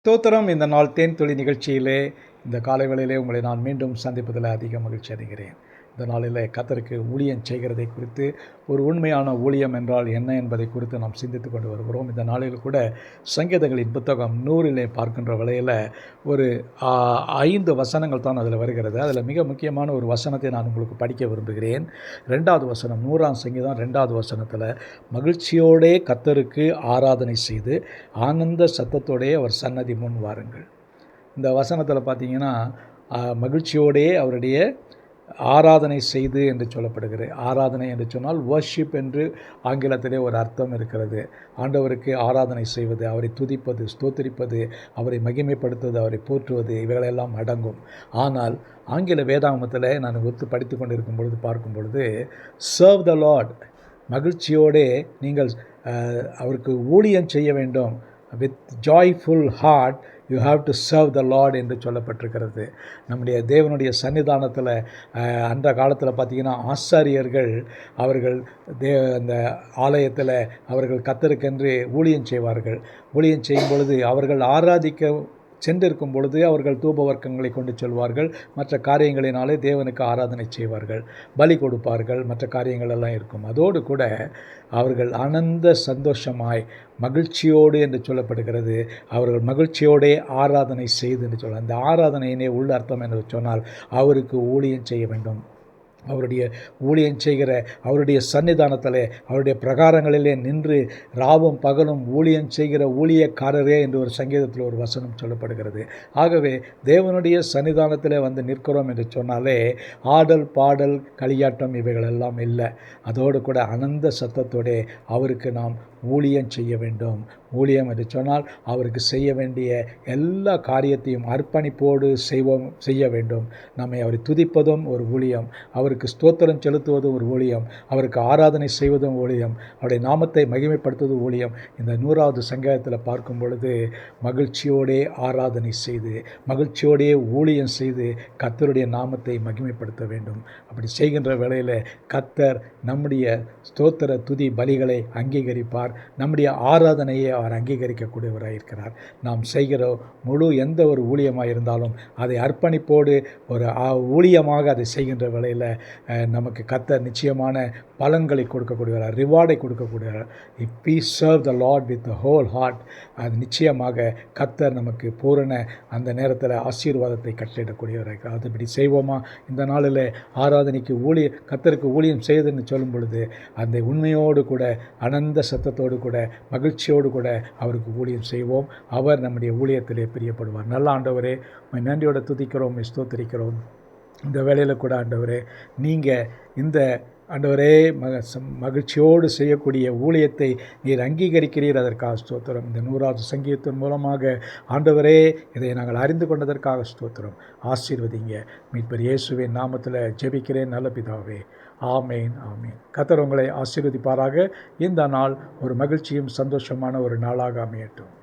ஸ்தோத்திரம். இந்த நாள் தேன் துளி நிகழ்ச்சியிலே இந்த காலை வேளையிலே உங்களை நான் மீண்டும் சந்திப்பதில் அதிக மகிழ்ச்சி அடைகிறேன். இந்த நாளில் கர்த்தருக்கு ஊழியம் செய்கிறதை குறித்து, ஒரு உண்மையான ஊழியம் என்றால் என்ன என்பதை குறித்து நாம் சிந்தித்து கொண்டு வருகிறோம். இந்த நாளில் கூட சங்கீதங்களின் புத்தகம் 100 பார்க்கின்ற வேளையில் ஒரு 5 வசனங்கள் தான் அதில் வருகிறது. அதில் மிக முக்கியமான ஒரு வசனத்தை நான் உங்களுக்கு படிக்க விரும்புகிறேன். 2வது வசனம், 100ஆம் சங்கீதம் 2வது வசனத்தில், மகிழ்ச்சியோடே கர்த்தருக்கு ஆராதனை செய்து ஆனந்த சத்தத்தோடே அவர் சன்னதி முன் வாருங்கள். இந்த வசனத்தில் பார்த்தீங்கன்னா, மகிழ்ச்சியோடே அவருடைய ஆராதனை செய்து என்று சொல்லப்படுகிறது. ஆராதனை என்று சொன்னால் வர்ஷிப் என்று ஆங்கிலத்திலே ஒரு அர்த்தம் இருக்கிறது. ஆண்டவருக்கு ஆராதனை செய்வது, அவரை துதிப்பது, ஸ்தோத்திரிப்பது, அவரை மகிமைப்படுத்துவது, அவரை போற்றுவது, இவைகளெல்லாம் அடங்கும். ஆனால் ஆங்கில வேதாகமத்தில் நான் படித்து கொண்டிருக்கும் பொழுது பார்க்கும் பொழுது, சர்வ் த லார்ட், மகிழ்ச்சியோடே நீங்கள் அவருக்கு ஊழியம் செய்ய வேண்டும். With joyful heart you have to serve the lord என்று சொல்லப்பட்டிருக்கிறது. நம்முடைய தேவனுடைய சன்னிதானத்தில் அந்த காலத்தில் பார்த்திங்கன்னா, ஆசாரியர்கள் அவர்கள் அந்த ஆலயத்தில் அவர்கள் கர்த்தருக்கென்று ஊழியம் செய்வார்கள். ஊழியம் செய்யும் பொழுது அவர்கள் ஆராதிக்க சென்றிருக்கும் பொழுது அவர்கள் தூப வர்க்கங்களை கொண்டு செல்வார்கள். மற்ற காரியங்களினாலே தேவனுக்கு ஆராதனை செய்வார்கள், பலி கொடுப்பார்கள், மற்ற காரியங்கள் எல்லாம் இருக்கும். அதோடு கூட அவர்கள் ஆனந்த சந்தோஷமாய் மகிழ்ச்சியோடு என்று சொல்லப்படுகிறது. அவர்கள் மகிழ்ச்சியோடே ஆராதனை செய்து என்று சொல்ல, அந்த ஆராதனையினே உள்ள அர்த்தம் என்று சொன்னால் அவருக்கு ஊழியம் செய்ய வேண்டும். அவருடைய ஊழியம் செய்கிற அவருடைய சன்னிதானத்திலே, அவருடைய பிரகாரங்களிலே நின்று ராவும் பகலும் ஊழியம் செய்கிற ஊழியக்காரரே என்று ஒரு சங்கீதத்தில் ஒரு வசனம் சொல்லப்படுகிறது. ஆகவே தேவனுடைய சன்னிதானத்தில் வந்து நிற்கிறோம் என்று சொன்னாலே ஆடல் பாடல் களியாட்டம் இவைகளெல்லாம் இல்லை. அதோடு கூட ஆனந்த சத்தத்தோடே அவருக்கு நாம் ஊழியம் செய்ய வேண்டும். ஊழியம் என்று சொன்னால் அவருக்கு செய்ய வேண்டிய எல்லா காரியத்தையும் அர்ப்பணிப்போடு செய்ய வேண்டும். நம்மை அவரை துதிப்பதும் ஒரு ஊழியம், அவருக்கு ஸ்தோத்திரம் செலுத்துவதும் ஒரு ஊழியம், அவருக்கு ஆராதனை செய்வதும் ஊழியம், அவருடைய நாமத்தை மகிமைப்படுத்துவதும் ஊழியம். இந்த 100வது சங்கீதத்தில் பார்க்கும் பொழுது, மகிழ்ச்சியோடே ஆராதனை செய்து மகிழ்ச்சியோடே ஊழியம் செய்து கர்த்தருடைய நாமத்தை மகிமைப்படுத்த வேண்டும். அப்படி செய்கின்ற வேளையில் கர்த்தர் நம்முடைய ஸ்தோத்திர துதி பலிகளை அங்கீகரிப்பார். நம்முடைய ஆராதனையை அவர் அங்கீகரிக்கக்கூடியவராக இருக்கிறார். நாம் செய்கிற முழு எந்த ஒரு ஊழியமாக இருந்தாலும் அதை அர்ப்பணிப்போடு ஒரு ஊழியமாக அதை செய்கின்ற வேளையில் நமக்கு கர்த்தர் நிச்சயமான பலன்களை கொடுக்கக்கூடியவரார், ரிவார்டை கொடுக்கக்கூடியவரார். If we serve the Lord with the whole heart, அது நிச்சயமாக கர்த்தர் நமக்கு பூரண அந்த நேரத்தில் ஆசீர்வாதத்தை கட்டளிடக்கூடியவராக. அதுபடி செய்வோமா? இந்த நாளில் ஆராதனைக்கு கர்த்தருக்கு ஊழியம் செய்வதுன்னு சொல்லும் பொழுது அந்த உண்மையோடு கூட ஆனந்த சத்தத்தோடு கூட மகிழ்ச்சியோடு கூட அவருக்கு ஊழியம் செய்வோம். அவர் நம்முடைய ஊழியத்திலே பிரியப்படுவார். நல்ல ஆண்டவரே, நன்றியோடு துதிக்கிறோம், ஸ்தோத்திரிக்கிறோம். இந்த வேளையில் கூட ஆண்டவரே, நீங்கள் இந்த ஆண்டவரே மகிழ்ச்சியோடு செய்யக்கூடிய ஊழியத்தை நீர் அங்கீகரிக்கிறீர். அதற்காக ஸ்தோத்திரம். இந்த 100வது சங்கீதத்தின் மூலமாக ஆண்டவரே இதை நாங்கள் அறிந்து கொண்டதற்காக ஸ்தோத்திரம். ஆசீர்வதிங்க. மீட்பர் இயேசுவின் நாமத்தில் ஜெபிக்கிறேன் நல்ல பிதாவே. ஆமேன், ஆமேன். கர்த்தர் உங்களை ஆசீர்வதிப்பாராக. இந்த நாள் ஒரு மகிழ்ச்சியும் சந்தோஷமான ஒரு நாளாக அமையட்டும்.